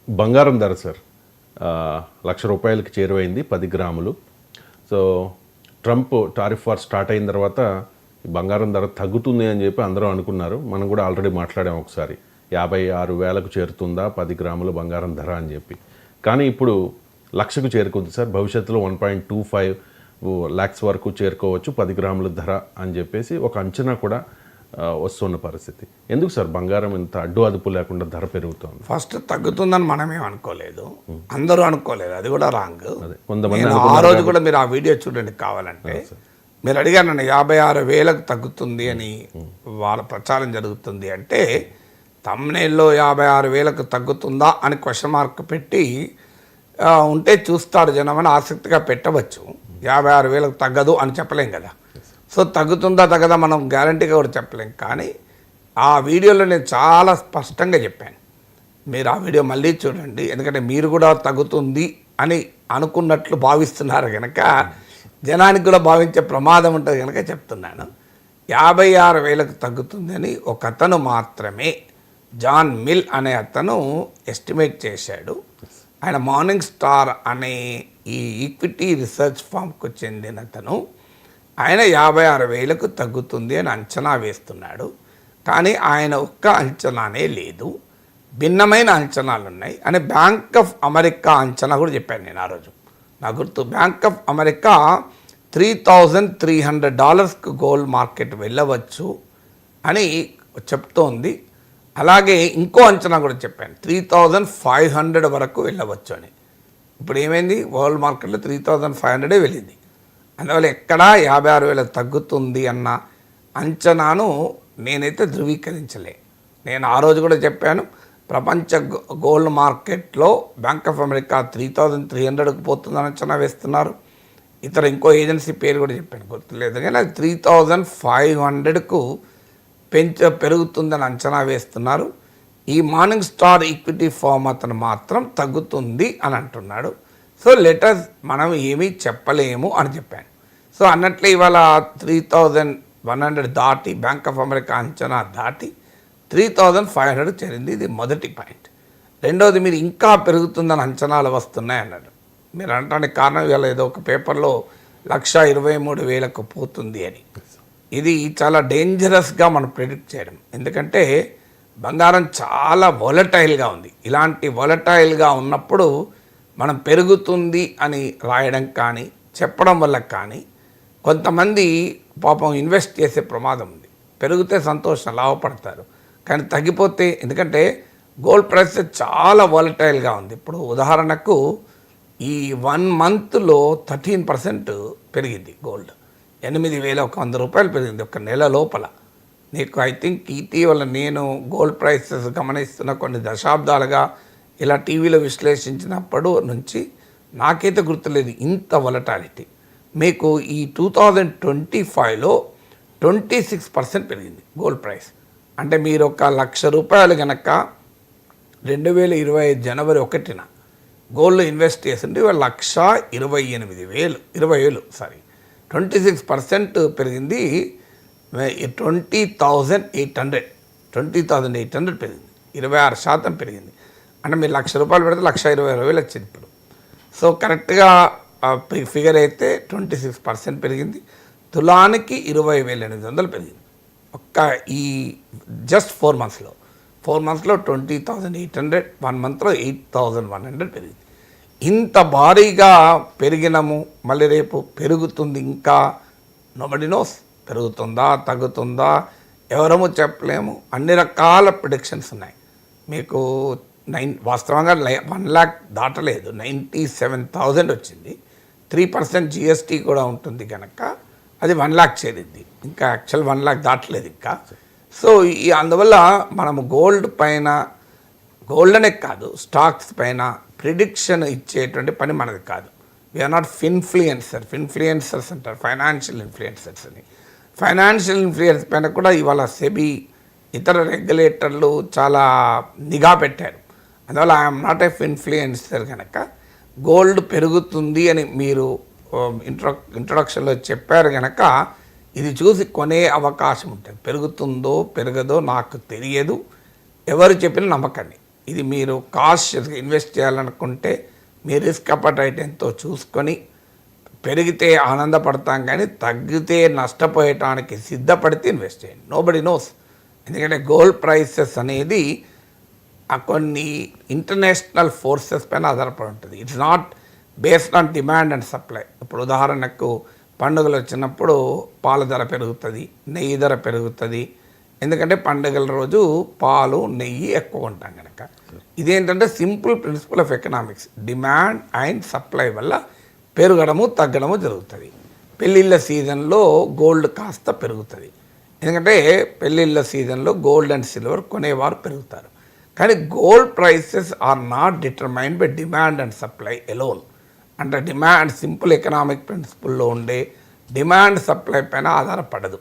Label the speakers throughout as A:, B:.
A: బంగారం ధర సార్ 1,00,000 రూపాయలకి చేరువైంది 10 గ్రాములు. So Trump tariff war start అయిన తర్వాత బంగారం ధర తగ్గుతుంది అని చెప్పి అందరూ అనుకున్నారు. మనం కూడా ఆల్రెడీ మాట్లాడాం ఒకసారి 56,000కు చేరుతుందా 10 గ్రాముల బంగారం ధర అని చెప్పి. కానీ ఇప్పుడు 1,00,000కు చేరుకుంది సార్. భవిష్యత్తులో 1.25 lakhs వరకు చేరుకోవచ్చు 10 గ్రాముల ధర అని చెప్పేసి ఒక అంచనా కూడా వస్తున్న పరిస్థితి. ఎందుకు సార్ బంగారం ఇంత అడ్డు అదుపు లేకుండా ధర పెరుగుతుంది?
B: ఫస్ట్ తగ్గుతుందని మనమేం అనుకోలేదు, అందరూ అనుకోలేదు, అది కూడా రాంగ్.
A: కొంతమంది
B: ఆ రోజు కూడా మీరు ఆ వీడియో చూడండి కావాలంటే. మీరు అడిగారు నన్ను 56,000కు తగ్గుతుంది అని వాళ్ళ ప్రచారం జరుగుతుంది అంటే తమ్నేల్లో 56,000కు తగ్గుతుందా అని క్వశ్చన్ మార్క్ పెట్టి ఉంటే చూస్తాడు జనం అని ఆసక్తిగా పెట్టవచ్చు. 56,000కు తగ్గదు అని చెప్పలేం కదా. సో తగ్గుతుందా తగ్గదా మనం గ్యారంటీగా కూడా చెప్పలేం. కానీ ఆ వీడియోలో నేను చాలా స్పష్టంగా చెప్పాను. మీరు ఆ వీడియో మళ్ళీ చూడండి, ఎందుకంటే మీరు కూడా తగ్గుతుంది అని అనుకున్నట్లు భావిస్తున్నారు కనుక జనానికి కూడా భావించే ప్రమాదం ఉంటుంది కనుక చెప్తున్నాను. 56,000కు తగ్గుతుంది అని ఒక అతను మాత్రమే, జాన్ మిల్ అనే అతను ఎస్టిమేట్ చేశాడు. ఆయన మార్నింగ్ స్టార్ అనే ఈ ఈక్విటీ రీసెర్చ్ ఫామ్కు చెందిన అతను. ఆయన 56,000కు తగ్గుతుంది అని అంచనా వేస్తున్నాడు. కానీ ఆయన ఒక్క అంచనానే లేదు, భిన్నమైన అంచనాలు ఉన్నాయి అని బ్యాంక్ ఆఫ్ అమెరికా అంచనా కూడా చెప్పాను నేను ఆ రోజు. నా గుర్తు, బ్యాంక్ ఆఫ్ అమెరికా $3,300కు గోల్డ్ మార్కెట్ వెళ్ళవచ్చు అని చెప్తోంది. అలాగే ఇంకో అంచనా కూడా చెప్పాను, 3,500 వరకు వెళ్ళవచ్చు అని. ఇప్పుడు ఏమైంది, వరల్డ్ మార్కెట్లో 3,500 వెళ్ళింది. అందువల్ల ఎక్కడా 56,000 తగ్గుతుంది అన్న అంచనాను నేనైతే ధృవీకరించలే. నేను ఆ రోజు కూడా చెప్పాను, ప్రపంచ గోల్డ్ మార్కెట్లో బ్యాంక్ ఆఫ్ అమెరికా 3,300కు పోతుందని అంచనా వేస్తున్నారు. ఇతర ఇంకో ఏజెన్సీ పేరు కూడా చెప్పాను, గుర్తులేదు. కానీ అది 3,500కు పెరుగుతుందని అంచనా వేస్తున్నారు. ఈ మార్నింగ్ స్టార్ ఈక్విటీ ఫామ్ అతను మాత్రం తగ్గుతుంది అని అంటున్నాడు. సో లెటర్స్ మనం ఏమీ చెప్పలేము అని చెప్పాను. సో అన్నట్లే ఇవాళ 3,100 దాటి బ్యాంక్ ఆఫ్ అమెరికా అంచనా దాటి 3,500 చేరింది. ఇది మొదటి పాయింట్. రెండవది, మీరు ఇంకా పెరుగుతుందని అంచనాలు వస్తున్నాయి అన్నాడు. మీరు అనడానికి కారణం ఇవాళ ఏదో ఒక పేపర్లో 1,23,000కు పోతుంది అని. ఇది చాలా డేంజరస్గా మనం ప్రెడిక్ట్ చేయడం. ఎందుకంటే బంగారం చాలా వోలటైల్గా ఉంది. ఇలాంటి వోలటైల్గా ఉన్నప్పుడు మనం పెరుగుతుంది అని రాయడం కానీ చెప్పడం వల్ల కానీ కొంతమంది పాపం ఇన్వెస్ట్ చేసే ప్రమాదం ఉంది. పెరిగితే సంతోషం, లాభపడతారు. కానీ తగ్గిపోతే, ఎందుకంటే గోల్డ్ ప్రైస్ చాలా వాలటైల్గా ఉంది. ఇప్పుడు ఉదాహరణకు ఈ 1 monthలో 13% పెరిగింది గోల్డ్. 8,100 రూపాయలు పెరిగింది ఒక నెల లోపల. నీకు ఐ థింక్ ఇటీవల నేను గోల్డ్ ప్రైసెస్ గమనిస్తున్న కొన్ని దశాబ్దాలుగా ఇలా టీవీలో విశ్లేషించినప్పుడు నుంచి నాకైతే గుర్తులేదు ఇంత వొలటాలిటీ. మీకు ఈ 2025లో 26% పెరిగింది గోల్డ్ ప్రైస్. అంటే మీరు ఒక 1,00,000 రూపాయలు కనుక 2025 జనవరి 1న గోల్డ్లో ఇన్వెస్ట్ చేస్తుంటే 1,28,000 26% పెరిగింది. 20,800 పెరిగింది, 26% పెరిగింది. అంటే మీరు 1,00,000 రూపాయలు పెడితే 1,20,000 వచ్చింది ఇప్పుడు. సో కరెక్ట్గా ఫిగర్ అయితే 26% పెరిగింది. తులానికి 20,800 పెరిగింది ఒక్క ఈ జస్ట్ 4 monthsలో. 4 monthsలో 20,800, 1 monthలో 8,100 పెరిగింది. ఇంత భారీగా పెరిగినము, మళ్ళీ రేపు పెరుగుతుంది. ఇంకా నోబడీ నోస్, పెరుగుతుందా తగ్గుతుందా ఎవరము చెప్పలేము. అన్ని రకాల ప్రిడిక్షన్స్ ఉన్నాయి. మీకు వాస్తవంగా 1 lakh దాటలేదు, 97,000 వచ్చింది. 3% GST కూడా ఉంటుంది కనుక అది 1 lakh చేరింది. ఇంకా యాక్చువల్ 1 lakh దాటలేదు ఇంకా. సో అందువల్ల మనము గోల్డ్ పైన, గోల్డ్ అనే కాదు స్టాక్స్ పైన ప్రిడిక్షన్ ఇచ్చేటువంటి పని మనది కాదు. వీఆర్ నాట్ ఫిన్ఫ్లుయెన్సర్స్ అంటారు, ఫైనాన్షియల్ ఇన్ఫ్లుయెన్సర్స్ అని. ఫైనాన్షియల్ ఇన్ఫ్లుయెన్స్ పైన కూడా ఇవాళ సెబీ ఇతర రెగ్యులేటర్లు చాలా నిఘా పెట్టారు. అందువల్ల ఐఎమ్ నాట్ ఎ ఇన్ఫ్లుయెన్సర్ కనుక గోల్డ్ పెరుగుతుంది అని మీరు ఇంట్రొడక్షన్లో చెప్పారు కనుక ఇది చూసి కొనే అవకాశం ఉంటుంది. పెరుగుతుందో పెరగదో నాకు తెలియదు, ఎవరు చెప్పినా నమ్మకండి. ఇది మీరు కాషియస్గా ఇన్వెస్ట్ చేయాలనుకుంటే మీ రిస్క్ అపటైట్ ఎంతో చూసుకొని, పెరిగితే ఆనందపడతాం కానీ తగ్గితే నష్టపోయటానికి సిద్ధపడితే ఇన్వెస్ట్ చేయండి. Nobody knows. ఎందుకంటే గోల్డ్ ప్రైసెస్ అనేది కొన్ని ఇంటర్నేషనల్ ఫోర్సెస్ పైన ఆధారపడి ఉంటుంది. It's not based on demand and supply. ఇప్పుడు ఉదాహరణకు పండుగలు వచ్చినప్పుడు పాల ధర పెరుగుతుంది, నెయ్యి ధర పెరుగుతుంది. ఎందుకంటే పండుగల రోజు పాలు నెయ్యి ఎక్కువ కొంటాం కనుక. ఇదేంటంటే simple principal of economics. Demand and supply వల్ల పెరగడము తగ్గడము జరుగుతుంది. పెళ్ళిళ్ళ సీజన్లో గోల్డ్ కాస్త పెరుగుతుంది. ఎందుకంటే పెళ్ళిళ్ళ సీజన్లో గోల్డ్ అండ్ సిల్వర్ కొనేవారు పెరుగుతారు. కానీ gold prices are not determined by demand and supply alone. అంటే డిమాండ్ సింపుల్ ఎకనామిక్ ప్రిన్సిపల్లో ఉండే డిమాండ్ సప్లై పైన ఆధారపడదు.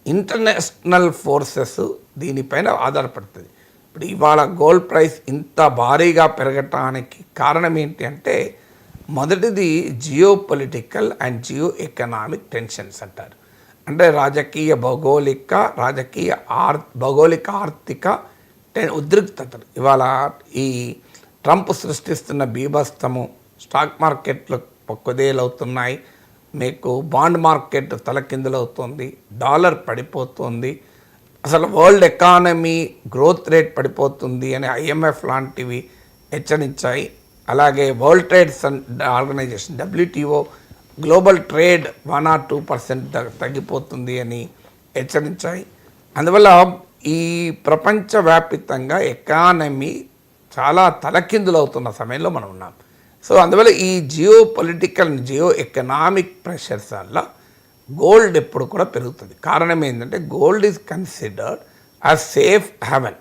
B: ఇంటర్నేషనల్ ఫోర్సెస్ దీనిపైన ఆధారపడుతుంది. ఇప్పుడు ఇవాళ గోల్డ్ ప్రైస్ ఇంత భారీగా పెరగటానికి కారణం ఏంటి అంటే, మొదటిది geopolitical and geoeconomic tensions అంటారు. అంటే భౌగోళిక ఆర్థిక ఉద్రిక్తతలు. ఇవాళ ఈ ట్రంప్ సృష్టిస్తున్న బీభత్సము, స్టాక్ మార్కెట్లు కుదేలవుతున్నాయి, మీకు బాండ్ మార్కెట్ తలకిందులవుతుంది, డాలర్ పడిపోతుంది, అసలు వరల్డ్ ఎకానమీ గ్రోత్ రేట్ పడిపోతుంది అని IMF లాంటివి హెచ్చరించాయి. అలాగే World Trade Organization WTO global trade 1 or 2% తగ్గిపోతుంది అని హెచ్చరించాయి. అందువల్ల ఈ ప్రపంచవ్యాప్తంగా ఎకానమీ చాలా తలకిందులవుతున్న సమయంలో మనం ఉన్నాం. సో అందువల్ల ఈ geopolitical geoeconomic pressures వల్ల గోల్డ్ ఎప్పుడు కూడా పెరుగుతుంది. కారణం ఏంటంటే gold is considered as safe haven.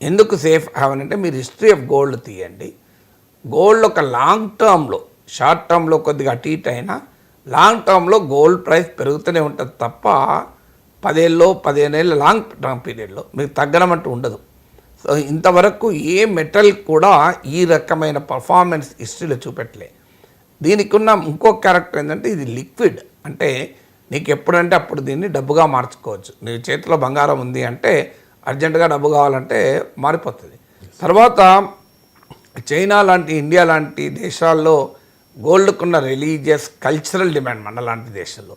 B: ఎందుకు సేఫ్ హ్యావెన్ అంటే మీరు హిస్టరీ ఆఫ్ గోల్డ్ తీయండి. గోల్డ్ ఒక లాంగ్ టర్మ్లో, షార్ట్ టర్మ్లో కొద్దిగా అటు ఇటు అయినా లాంగ్ టర్మ్లో గోల్డ్ ప్రైస్ పెరుగుతూనే ఉంటుంది తప్ప 10 ఏళ్ళు 15 ఏళ్ళ లాంగ్ టర్మ్ పీరియడ్లో మీకు తగ్గడం అంటూ ఉండదు. సో ఇంతవరకు ఏ మెటల్ కూడా ఈ రకమైన పర్ఫార్మెన్స్ హిస్టరీలో చూపెట్టలే. దీనికి ఉన్న ఇంకో క్యారెక్టర్ ఏంటంటే ఇది లిక్విడ్. అంటే నీకు ఎప్పుడంటే అప్పుడు దీన్ని డబ్బుగా మార్చుకోవచ్చు. నీ చేతిలో బంగారం ఉంది అంటే అర్జెంటుగా డబ్బు కావాలంటే మారిపోతుంది. తర్వాత చైనా లాంటి, ఇండియా లాంటి దేశాల్లో గోల్డ్కున్న రిలీజియస్ కల్చరల్ డిమాండ్ మన లాంటి దేశాల్లో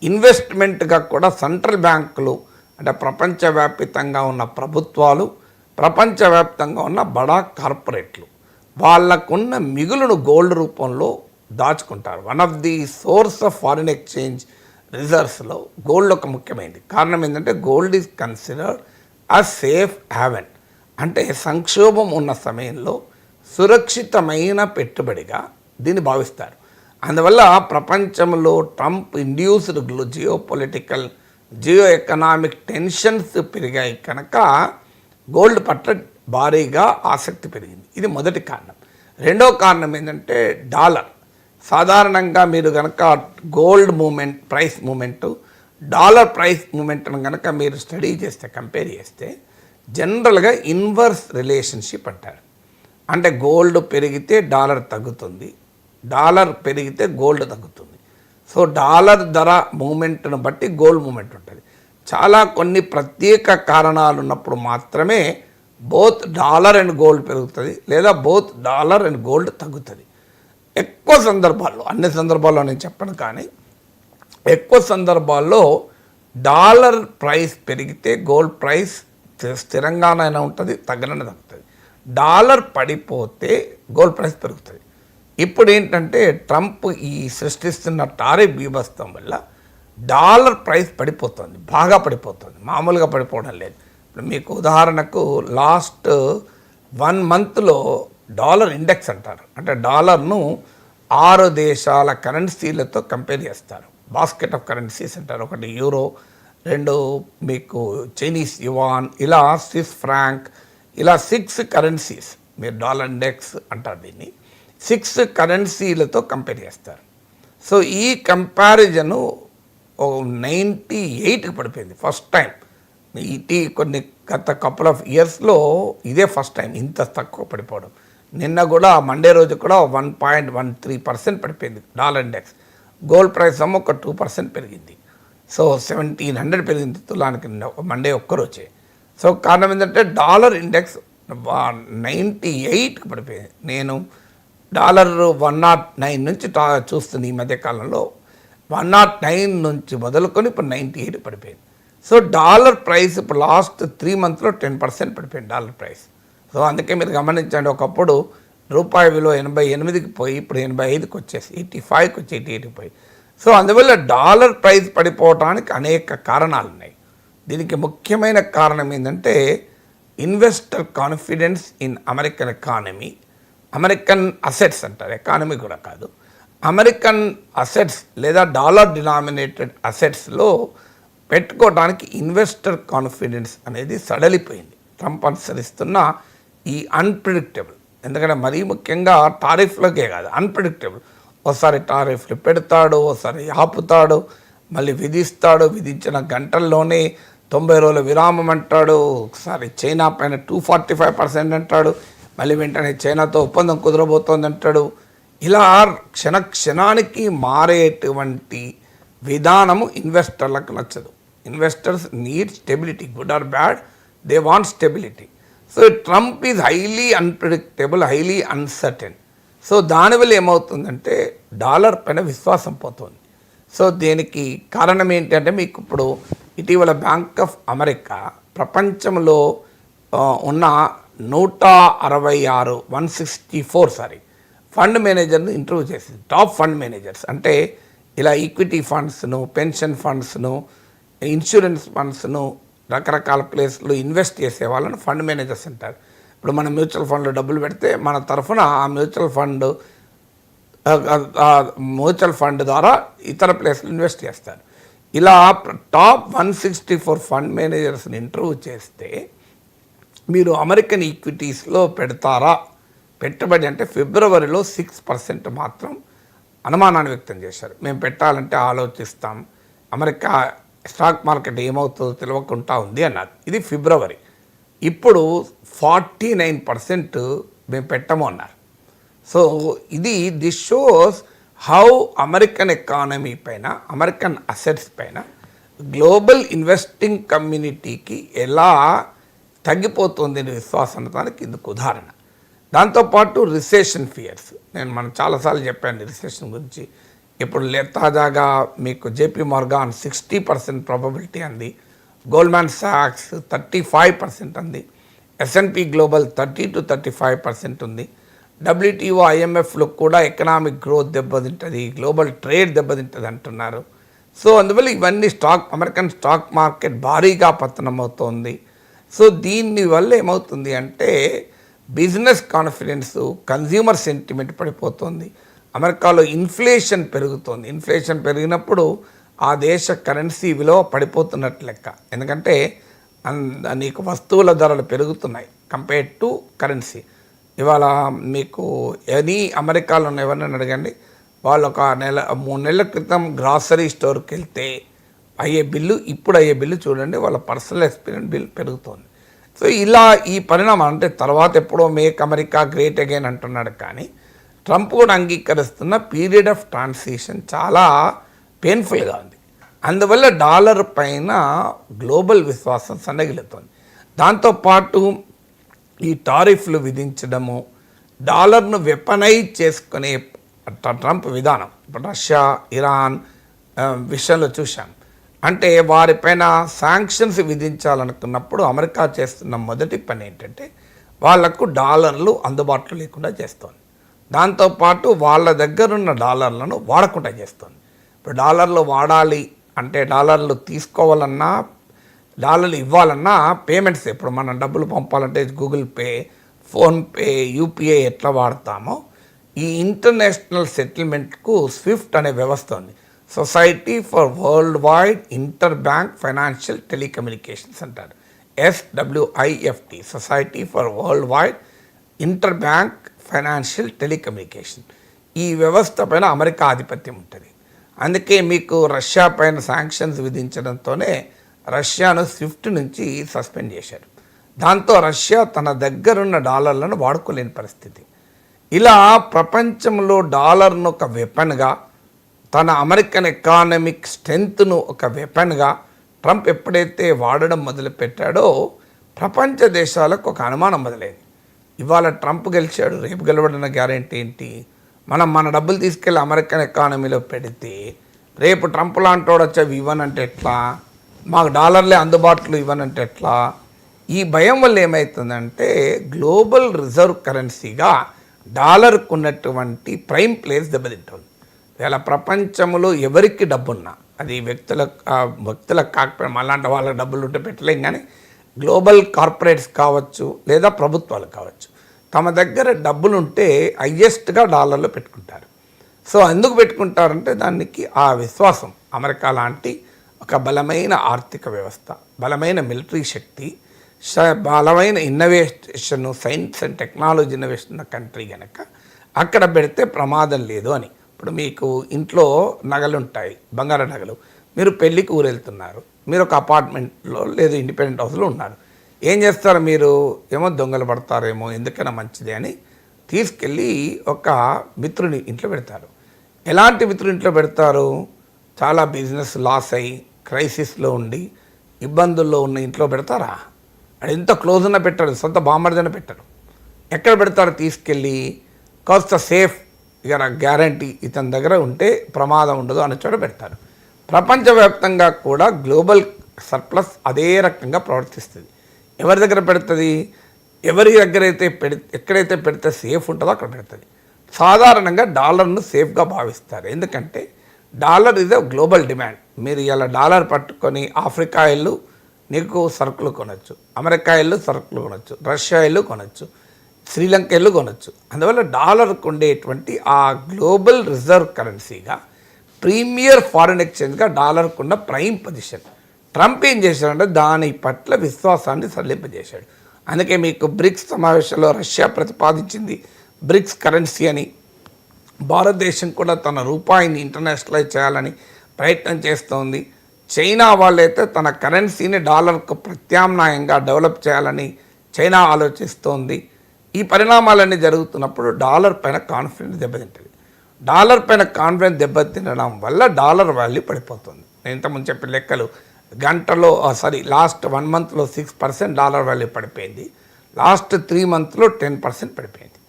B: ఇన్వెస్ట్మెంట్గా కూడా సెంట్రల్ బ్యాంకులు, అంటే ప్రపంచవ్యాప్తంగా ఉన్న ప్రభుత్వాలు, ప్రపంచవ్యాప్తంగా ఉన్న బడా కార్పొరేట్లు వాళ్ళకున్న మిగులును గోల్డ్ రూపంలో దాచుకుంటారు. One of the source of foreign exchange రిజర్వ్స్లో గోల్డ్ ఒక ముఖ్యమైనది. కారణం ఏంటంటే gold is considered a safe haven. అంటే సంక్షోభం ఉన్న సమయంలో సురక్షితమైన పెట్టుబడిగా దీన్ని భావిస్తారు. అందువల్ల ప్రపంచంలో Trump induced geo political geoeconomic tensions పెరిగాయి కనుక గోల్డ్ పట్ల భారీగా ఆసక్తి పెరిగింది. ఇది మొదటి కారణం. రెండో కారణం ఏంటంటే డాలర్. సాధారణంగా మీరు కనుక gold movement, price movement, dollar price మూమెంట్ను కనుక మీరు స్టడీ చేస్తే, కంపేర్ చేస్తే జనరల్గా ఇన్వర్స్ రిలేషన్షిప్ అంటారు. అంటే గోల్డ్ పెరిగితే డాలర్ తగ్గుతుంది, డాలర్ పెరిగితే గోల్డ్ తగ్గుతుంది. సో డాలర్ ధర మూమెంట్ను బట్టి గోల్డ్ మూమెంట్ ఉంటుంది. చాలా కొన్ని ప్రత్యేక కారణాలు ఉన్నప్పుడు మాత్రమే బోత్ డాలర్ అండ్ గోల్డ్ పెరుగుతుంది, లేదా బోత్ డాలర్ అండ్ గోల్డ్ తగ్గుతుంది. ఎక్కువ సందర్భాల్లో, అన్ని సందర్భాల్లో నేను చెప్పను, కానీ ఎక్కువ సందర్భాల్లో డాలర్ ప్రైస్ పెరిగితే గోల్డ్ ప్రైస్ స్థిరంగానైనా ఉంటుంది, తగ్గనైనా తగ్గుతుంది. డాలర్ పడిపోతే గోల్డ్ ప్రైస్ పెరుగుతుంది. ఇప్పుడు ఏంటంటే ట్రంప్ ఈ సృష్టిస్తున్న టారిఫ్ బీభత్సం వల్ల డాలర్ ప్రైస్ పడిపోతుంది, బాగా పడిపోతుంది, మామూలుగా పడిపోవడం లేదు. ఇప్పుడు మీకు ఉదాహరణకు లాస్ట్ 1 monthలో డాలర్ ఇండెక్స్ అంటారు. అంటే డాలర్ను 6 దేశాల కరెన్సీలతో కంపేర్ చేస్తారు. బాస్కెట్ ఆఫ్ కరెన్సీస్ అంటారు. ఒకటి యూరో, 2 మీకు చైనీస్ యువాన్, ఇలా స్విస్ ఫ్రాంక్, ఇలా 6 కరెన్సీస్. మీరు డాలర్ ఇండెక్స్ అంటారు దీన్ని. 6 కరెన్సీలతో కంపేర్ చేస్తారు. సో ఈ కంపారిజను 98కి పడిపోయింది ఫస్ట్ టైం. కొన్ని గత కపుల్ ఆఫ్ ఇయర్స్లో ఇదే ఫస్ట్ టైం ఇంత తక్కువ పడిపోవడం. నిన్న కూడా మండే రోజు కూడా 1.13% పడిపోయింది డాలర్ ఇండెక్స్. గోల్డ్ ప్రైస్ ఒక 2% పెరిగింది. సో 1700 పెరిగింది తులానికి మండే ఒక్కరోజే. సో కారణం ఏంటంటే డాలర్ ఇండెక్స్ 98కి పడిపోయింది. నేను డాలర్ 109 నుంచి చూస్తుంది ఈ మధ్యకాలంలో. 109 నుంచి మొదలుకొని ఇప్పుడు 98 పడిపోయింది. సో డాలర్ ప్రైస్ ఇప్పుడు లాస్ట్ 3 monthsలో 10% పడిపోయింది డాలర్ ప్రైస్. సో అందుకే మీరు గమనించండి, ఒకప్పుడు రూపాయి విలువ 88కి పోయి ఇప్పుడు 85కి వచ్చేసి 85కి వచ్చి 88కి పోయి. సో అందువల్ల డాలర్ ప్రైస్ పడిపోవడానికి అనేక కారణాలు ఉన్నాయి. దీనికి ముఖ్యమైన కారణం ఏంటంటే investor confidence in American economy, American assets అంటారు, ఎకానమీ కూడా కాదు, అమెరికన్ అసెట్స్ లేదా డాలర్ డినామినేటెడ్ అసెట్స్లో పెట్టుకోవడానికి ఇన్వెస్టర్ కాన్ఫిడెన్స్ అనేది సడలిపోయింది. ట్రంప్ అనుసరిస్తున్న ఈ అన్ప్రిడిక్టబుల్, ఎందుకంటే మరీ ముఖ్యంగా టారిఫ్లకే కాదు, అన్ప్రిడిక్టబుల్. ఒకసారి టారిఫ్లు పెడతాడు, ఒకసారి ఆపుతాడు, మళ్ళీ విధిస్తాడు, విధించిన గంటల్లోనే 90 రోజుల విరామం అంటాడు, ఒకసారి చైనా పైన 245% అంటాడు, మళ్ళీ వెంటనే చైనాతో ఒప్పందం కుదరబోతోంది అంటాడు. ఇలా క్షణానికి మారేటువంటి విధానము ఇన్వెస్టర్లకు నచ్చదు. Investors need stability, good or bad, they want stability. So Trump is highly unpredictable, highly uncertain. So దానివల్ల ఏమవుతుందంటే డాలర్ పైన విశ్వాసం పోతుంది. సో దీనికి కారణం ఏంటంటే మీకు ఇప్పుడు ఇటీవల బ్యాంక్ ఆఫ్ అమెరికా ప్రపంచంలో ఉన్న 164 ఫండ్ మేనేజర్ని ఇంటర్వ్యూ చేసింది. టాప్ ఫండ్ మేనేజర్స్ అంటే ఇలా ఈక్విటీ ఫండ్స్ను, పెన్షన్ ఫండ్స్ను, ఇన్సూరెన్స్ ఫండ్స్ను, రకరకాల ప్లేస్లో ఇన్వెస్ట్ చేసే వాళ్ళని ఫండ్ మేనేజర్స్ అంటారు. ఇప్పుడు మనం మ్యూచువల్ ఫండ్లో డబ్బులు పెడితే మన తరఫున ఆ మ్యూచువల్ ఫండ్ ద్వారా ఇతర ప్లేస్లో ఇన్వెస్ట్ చేస్తారు. ఇలా టాప్ 164 ఫండ్ మేనేజర్స్ని ఇంటర్వ్యూ చేస్తే మీరు అమెరికన్ ఈక్విటీస్లో పెడతారా, పెట్టుబడి అంటే ఫిబ్రవరిలో 6% మాత్రం అనుమానాన్ని వ్యక్తం చేశారు. మేము పెట్టాలంటే ఆలోచిస్తాం, అమెరికా స్టాక్ మార్కెట్ ఏమవుతుందో తెలియకుండా ఉంది అన్నారు. ఇది ఫిబ్రవరి. ఇప్పుడు 49% మేము పెట్టము అన్నారు. So this shows how American economy పైన, అమెరికన్ అసెట్స్ పైన గ్లోబల్ ఇన్వెస్టింగ్ కమ్యూనిటీకి ఎలా తగ్గిపోతుంది విశ్వాసనతానికి ఇందుకు ఉదాహరణ. దాంతోపాటు రిసెషన్ ఫియర్స్, మనం చాలాసార్లు చెప్పాను రిసెషన్ గురించి. ఇప్పుడు తాజాగా మీకు జేపీ మార్గాన్ 60% ప్రాబబిలిటీ అంది, గోల్డ్మాన్ సాక్స్ 35% అంది, S&P గ్లోబల్ 30 to 35% ఉంది. WTO IMFలో కూడా ఎకనామిక్ గ్రోత్ దెబ్బతింటుంది, గ్లోబల్ ట్రేడ్ దెబ్బతింటుంది అంటున్నారు. సో అందువల్ల ఇవన్నీ అమెరికన్ స్టాక్ మార్కెట్ భారీగా పతనం అవుతోంది. సో దీనివల్ల ఏమవుతుంది అంటే బిజినెస్ కాన్ఫిడెన్స్, కన్జ్యూమర్ సెంటిమెంట్ పడిపోతుంది. అమెరికాలో ఇన్ఫ్లేషన్ పెరుగుతోంది. ఇన్ఫ్లేషన్ పెరిగినప్పుడు ఆ దేశ కరెన్సీ విలువ పడిపోతున్నట్టు లెక్క. ఎందుకంటే నీకు వస్తువుల ధరలు పెరుగుతున్నాయి కంపేర్ టు కరెన్సీ. ఇవాళ మీకు అమెరికాలో ఎవరినైనా అడగండి, వాళ్ళు ఒక 3 నెలల క్రితం గ్రాసరీ స్టోర్కి వెళ్తే అయ్యే బిల్లు, ఇప్పుడు అయ్యే బిల్లు చూడండి, వాళ్ళ పర్సనల్ ఎక్స్పీరియన్స్ బిల్ పెరుగుతోంది. సో ఇలా ఈ పరిణామం అంటే తర్వాత ఎప్పుడో మేక్ అమెరికా గ్రేట్ అగైన్ అంటున్నాడు, కానీ ట్రంప్ కూడా అంగీకరిస్తున్న పీరియడ్ ఆఫ్ ట్రాన్సిషన్ చాలా పెయిన్ఫుల్గా ఉంది. అందువల్ల డాలర్ పైన గ్లోబల్ విశ్వాసం సన్నగిలుతోంది. దాంతోపాటు ఈ టారిఫ్లు విధించడము, డాలర్ను వెపనైజ్ చేసుకునే ట్రంప్ విధానం ఇప్పుడు రష్యా, ఇరాన్ విషయంలో చూశాం. అంటే వారిపైన శాంక్షన్స్ విధించాలనుకున్నప్పుడు అమెరికా చేస్తున్న మొదటి పని ఏంటంటే వాళ్లకు డాలర్లు అందుబాటులో లేకుండా చేస్తోంది. దాంతోపాటు వాళ్ళ దగ్గరున్న డాలర్లను వాడకుండా చేస్తుంది. ఇప్పుడు డాలర్లు వాడాలి అంటే, డాలర్లు తీసుకోవాలన్నా, డాలర్లు ఇవ్వాలన్నా పేమెంట్స్, ఇప్పుడు మనం డబ్బులు పంపాలంటే గూగుల్ పే, ఫోన్పే, యూపీఐ ఎట్లా వాడతామో ఈ ఇంటర్నేషనల్ సెటిల్మెంట్కు స్విఫ్ట్ అనే వ్యవస్థ ఉంది. Society for world wide inter bank financial telecommunications అంటారు, SWIFT, society for world wide inter bank financial telecommunication. ఈ వ్యవస్థ పైన అమెరికా ఆధిపత్యం ఉంటుంది. అందుకే మీకు రష్యా పైన శాంక్షన్స్ విధించడంతోనే రష్యాను స్విఫ్ట్ నుంచి సస్పెండ్ చేశారు. దాంతో రష్యా తన దగ్గరున్న డాలర్లను వాడుకోలేని పరిస్థితి. ఇలా ప్రపంచంలో డాలర్ను ఒక వెపన్గా తన అమెరికన్ ఎకానమిక్ స్ట్రెంగ్త్ను ఒక వెపన్గా ట్రంప్ ఎప్పుడైతే వాడడం మొదలుపెట్టాడో ప్రపంచ దేశాలకు ఒక అనుమానం మొదలైంది. ఇవాళ ట్రంప్ గెలిచాడు, రేపు గెలవడన్న గ్యారెంటీ ఏంటి? మనం మన డబ్బులు తీసుకెళ్ళి అమెరికన్ ఎకానమీలో పెడితే రేపు ట్రంప్ లాంటోడు వచ్చి అవి ఇవ్వనంటే ఎట్లా, మాకు డాలర్లే అందుబాటులో ఇవ్వనంటే ఎట్లా? ఈ భయం వల్ల ఏమవుతుందంటే గ్లోబల్ రిజర్వ్ కరెన్సీగా డాలర్కు ఉన్నటువంటి ప్రైమ్ ప్లేస్ దెబ్బతింటుంది. ఇలా ప్రపంచంలో ఎవరికి డబ్బున్నా, అది వ్యక్తులకు కాకపోయినా మళ్ళాంటి వాళ్ళకి డబ్బులు ఉంటే పెట్టలేం, కానీ గ్లోబల్ కార్పొరేట్స్ కావచ్చు లేదా ప్రభుత్వాలు కావచ్చు, తమ దగ్గర డబ్బులు ఉంటే హయ్యెస్ట్గా డాలర్లో పెట్టుకుంటారు. సో ఎందుకు పెట్టుకుంటారంటే దానికి ఆ విశ్వాసం, అమెరికా లాంటి ఒక బలమైన ఆర్థిక వ్యవస్థ, బలమైన మిలిటరీ శక్తి, బలమైన innovation, science and technology innovation ఉన్న కంట్రీ కనుక అక్కడ పెడితే ప్రమాదం లేదు అని. ఇప్పుడు మీకు ఇంట్లో నగలు ఉంటాయి, బంగారు నగలు, మీరు పెళ్ళికి ఊరెళ్తున్నారు, మీరు ఒక అపార్ట్మెంట్లో లేదు ఇండిపెండెంట్ హౌస్లో ఉన్నారు. ఏం చేస్తారు మీరు? ఏమో దొంగలు పడతారేమో, ఎందుకైనా మంచిది అని తీసుకెళ్ళి ఒక మిత్రుని ఇంట్లో పెడతారు. ఎలాంటి మిత్రుని ఇంట్లో పెడతారు? చాలా బిజినెస్ లాస్ అయ్యి క్రైసిస్లో ఉండి ఇబ్బందుల్లో ఉన్న ఇంట్లో పెడతారా? అది ఎంత క్లోజ్ ఉన్న పెట్టారు, సొంత బామ్మర్దన పెట్టరు. ఎక్కడ పెడతారు? తీసుకెళ్ళి కాస్త సేఫ్, ఇక గ్యారంటీ ఇతని దగ్గర ఉంటే ప్రమాదం ఉండదు అనే చోట పెడతారు. ప్రపంచవ్యాప్తంగా కూడా గ్లోబల్ సర్ప్లస్ అదే రకంగా ప్రవర్తిస్తుంది. ఎవరి దగ్గర పెడుతుంది? ఎవరి దగ్గర అయితే ఎక్కడైతే పెడితే సేఫ్ ఉంటుందో అక్కడ పెడుతుంది. సాధారణంగా డాలర్ను సేఫ్గా భావిస్తారు, ఎందుకంటే dollar is a global demand. మీరు ఇలా డాలర్ పట్టుకొని ఆఫ్రికా ఇల్లు నీకు సరుకులు కొనవచ్చు, అమెరికా ఇల్లు సరుకులు కొనవచ్చు, రష్యా ఇల్లు కొనవచ్చు, శ్రీలంక ఇల్లు కొనవచ్చు. అందువల్ల డాలర్కు ఉండేటువంటి ఆ గ్లోబల్ రిజర్వ్ కరెన్సీగా, ప్రీమియర్ ఫారిన్ ఎక్స్చేంజ్గా డాలర్కు ఉన్న ప్రైమ్ పొజిషన్. ట్రంప్ ఏం చేశాడంటే దాని పట్ల విశ్వాసాన్ని సడలింపజేశాడు. అందుకే మీకు బ్రిక్స్ సమావేశంలో రష్యా ప్రతిపాదించింది బ్రిక్స్ కరెన్సీ అని. భారతదేశం కూడా తన రూపాయిని ఇంటర్నేషనలైజ్ చేయాలని ప్రయత్నం చేస్తోంది. చైనా వాళ్ళైతే తన కరెన్సీని డాలర్కు ప్రత్యామ్నాయంగా డెవలప్ చేయాలని చైనా ఆలోచిస్తోంది. ఈ పరిణామాలన్నీ జరుగుతున్నప్పుడు డాలర్ పైన కాన్ఫిడెన్స్ దెబ్బతింటుంది. డాలర్ పైన కాన్ఫిడెన్స్ దెబ్బతినడం వల్ల డాలర్ వాల్యూ పడిపోతుంది. నేను ఇంతకుముందు చెప్పిన లెక్కలు లాస్ట్ 1 మంత్లో 6% డాలర్ వాల్యూ పడిపోయింది, లాస్ట్ 3 మంత్లో 10% పడిపోయింది.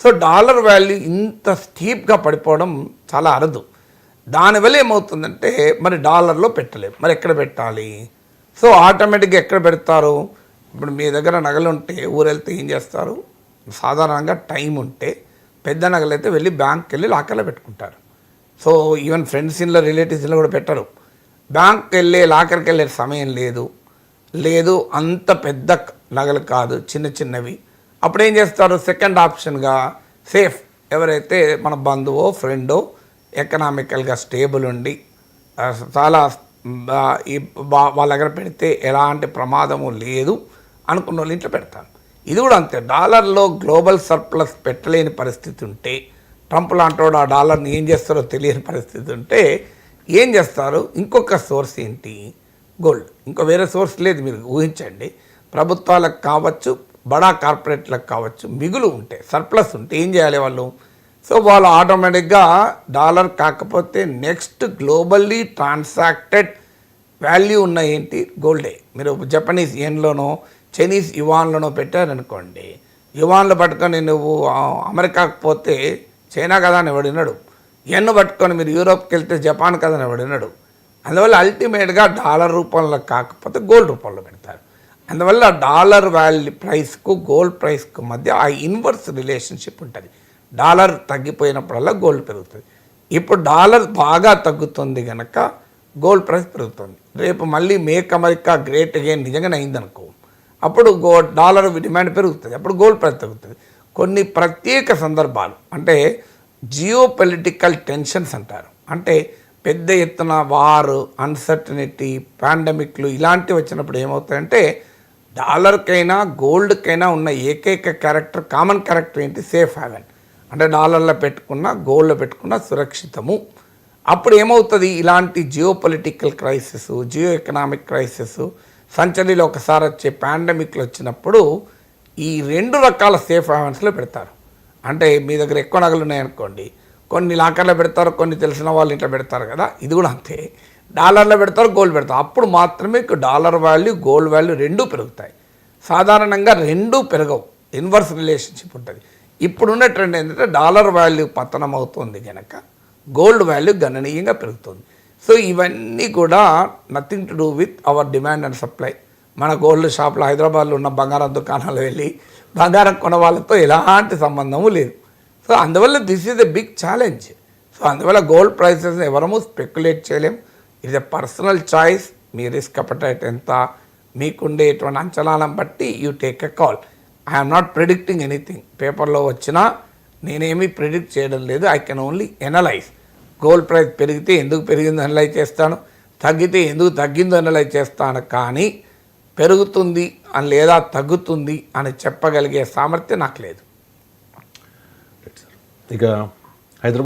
B: సో డాలర్ వాల్యూ ఇంత స్టీప్గా పడిపోవడం చాలా అరుదు. దానివల్ల ఏమవుతుందంటే మరి డాలర్లో పెట్టలేము, మరి ఎక్కడ పెట్టాలి? సో ఆటోమేటిక్గా ఎక్కడ పెడతారు? ఇప్పుడు మీ దగ్గర నగలు ఉంటే ఊరెళ్తే ఏం చేస్తారు? సాధారణంగా టైం ఉంటే పెద్ద నగలైతే వెళ్ళి బ్యాంక్కి వెళ్ళి లాకర్లో పెట్టుకుంటారు. సో ఈవెన్ ఫ్రెండ్స్ ఇన్లో రిలేటివ్స్ ఇన్లో కూడా పెట్టరు. బ్యాంక్కి వెళ్ళే లాకర్కి వెళ్ళే సమయం లేదు, అంత పెద్ద నగలు కాదు, చిన్న చిన్నవి. అప్పుడు ఏం చేస్తారు? సెకండ్ ఆప్షన్గా సేఫ్, ఎవరైతే మన బంధువో ఫ్రెండో ఎకనామికల్గా స్టేబుల్ ఉండి చాలా వాళ్ళ దగ్గర పెడితే ఎలాంటి ప్రమాదము లేదు అనుకున్న వాళ్ళు ఇంట్లో పెడతారు. ఇది కూడా అంతే. డాలర్లో గ్లోబల్ సర్ప్లస్ పెట్టలేని పరిస్థితి ఉంటే, ట్రంప్ లాంటి ఆ డాలర్ని ఏం చేస్తారో తెలియని పరిస్థితి ఉంటే ఏం చేస్తారు? ఇంకొక సోర్స్ ఏంటి? గోల్డ్. ఇంకో వేరే సోర్స్ లేదు. మీరు ఊహించండి, ప్రభుత్వాలకు కావచ్చు, బడా కార్పొరేట్లకు కావచ్చు, మిగులు ఉంటే, సర్ప్లస్ ఉంటే ఏం చేయాలి వాళ్ళు? సో వాళ్ళు ఆటోమేటిక్గా డాలర్ కాకపోతే నెక్స్ట్ గ్లోబల్లీ ట్రాన్సాక్టెడ్ వాల్యూ ఉన్న ఏంటి? గోల్డే. మీరు జపనీస్ యెన్లోనో చైనీస్ యువాన్లోనో పెట్టారనుకోండి, యువాన్లు పట్టుకొని నువ్వు అమెరికాకు పోతే చైనా కదా అని ఎవడినాడు, యెన్ను పట్టుకొని మీరు యూరోప్కి వెళ్తే జపాన్ కదా అని ఎవడినాడు. అందువల్ల అల్టిమేట్గా డాలర్ రూపంలో కాకపోతే గోల్డ్ రూపంలో పెడతారు. అందువల్ల డాలర్ వాల్యూ ప్రైస్కు గోల్డ్ ప్రైస్కు మధ్య ఆ ఇన్వర్స్ రిలేషన్షిప్ ఉంటుంది. డాలర్ తగ్గిపోయినప్పుడల్లా గోల్డ్ పెరుగుతుంది. ఇప్పుడు డాలర్ బాగా తగ్గుతుంది కనుక గోల్డ్ ప్రైస్ పెరుగుతుంది. రేపు మళ్ళీ మేక్ అమెరికా గ్రేట్ అగైన్ నిజంగానే అయిందనుకో, అప్పుడు డాలర్ డిమాండ్ పెరుగుతుంది, అప్పుడు గోల్డ్ ప్రైస్ తగ్గుతుంది. కొన్ని ప్రత్యేక సందర్భాలు, అంటే జియో పొలిటికల్ టెన్షన్స్ అంటారు, అంటే పెద్ద ఎత్తున వారు, అన్సర్టనిటీ, పాండమిక్లు ఇలాంటివి వచ్చినప్పుడు ఏమవుతాయంటే డాలర్కైనా గోల్డ్కైనా ఉన్న ఏకైక కామన్ క్యారెక్టర్ ఏంటి? Safe haven. అంటే డాలర్లో పెట్టుకున్న గోల్డ్లో పెట్టుకున్న సురక్షితము. అప్పుడు ఏమవుతుంది? ఇలాంటి geopolitical crisis, geoeconomic crisis, సంచలిలో ఒకసారి వచ్చే పాండమిక్లు వచ్చినప్పుడు ఈ 2 రకాల సేఫ్ హ్యావెన్స్లో పెడతారు. అంటే మీ దగ్గర ఎక్కువ నగలు ఉన్నాయనుకోండి, కొన్ని లాకర్లో పెడతారు, కొన్ని తెలిసిన వాళ్ళు ఇంట్లో పెడతారు కదా, ఇది కూడా అంతే. డాలర్లో పెడతారు, గోల్డ్ పెడతారు, అప్పుడు మాత్రమే డాలర్ వాల్యూ గోల్డ్ వాల్యూ రెండూ పెరుగుతాయి. సాధారణంగా రెండూ పెరగవు, ఇన్వర్స్ రిలేషన్షిప్ ఉంటుంది. ఇప్పుడున్న ట్రెండ్ ఏంటంటే డాలర్ వాల్యూ పతనం అవుతుంది కనుక గోల్డ్ వాల్యూ గణనీయంగా పెరుగుతుంది. సో ఇవన్నీ కూడా nothing to do with our demand and supply. మన గోల్డ్ షాప్లో హైదరాబాద్లో ఉన్న బంగారం దుకాణాలు వెళ్ళి బంగారం కొన వాళ్ళతో ఎలాంటి సంబంధము లేదు. సో అందువల్ల this is a big challenge. So అందువల్ల గోల్డ్ ప్రైసెస్ ఎవరము స్పెక్యులేట్ చేయలేం. It's a personal choice. మీ రిస్క్ అపటైట్ ఎంత, మీకుండేటువంటి అంచనాలను బట్టి you take a call. I'm not predicting anything. పేపర్లో వచ్చినా నేనేమీ ప్రిడిక్ట్ చేయడం లేదు. I can only analyse. Gold price పెరిగితే ఎందుకు పెరిగిందో అనలైజ్ చేస్తాను, తగ్గితే ఎందుకు తగ్గిందో అనలైజ్ చేస్తాను. కానీ పెరుగుతుంది అని లేదా తగ్గుతుంది అని చెప్పగలిగే సామర్థ్యం నాకు లేదు.
A: ఇక